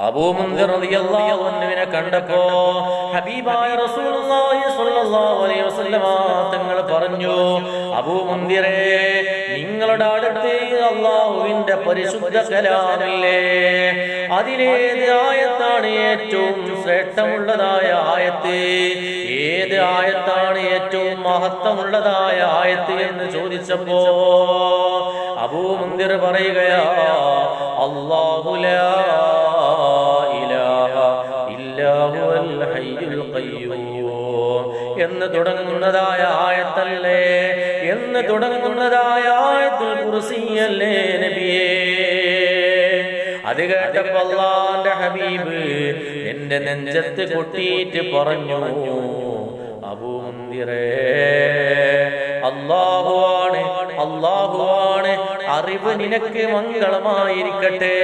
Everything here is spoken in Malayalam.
അബൂ മുൻദിർ റളിയല്ലാഹു അൻഹുവിനെ കണ്ടപ്പോ ഹബീബായ റസൂലുള്ളാഹി സ്വല്ലല്ലാഹു അലൈഹി വസല്ലമ തങ്ങൾ പറഞ്ഞു, അബൂ മുൻദിറേ, നിങ്ങളുടെ അടുത്ത് അല്ലാഹുവിന്റെ പരിശുദ്ധ കലാമില്ലേ, അതിലേത് ആയത്താണ് ഏറ്റവും ശ്രേഷ്ഠമുള്ളതായ ആയത്ത്, ഏത് ആയത്താണ് ഏറ്റവും മഹത്വമുള്ളതായ ആയത്ത് എന്ന് ചോദിച്ചപ്പോ അബൂ മുൻദിർ പറയുകയാ, അല്ലാഹു ലാ എന്ന് തുടങ്ങുന്നതായ ആയത്തല്ലേ, എന്ന് തുടങ്ങുന്നതായ ആയത്തുൽ കുർസിയല്ലേ നബിയേ. അത് കേട്ടപ്പോൾ അല്ലാഹുവിന്റെ ഹബീബ് എന്റെ നെഞ്ചത്ത് കൊട്ടിയിട്ട് പറഞ്ഞു, അബൂ മുൻദിറേ, അല്ലാഹുവാണ്, അല്ലാഹുവാണ്, അറിവ് നിനക്ക് മംഗളമായിരിക്കട്ടെ.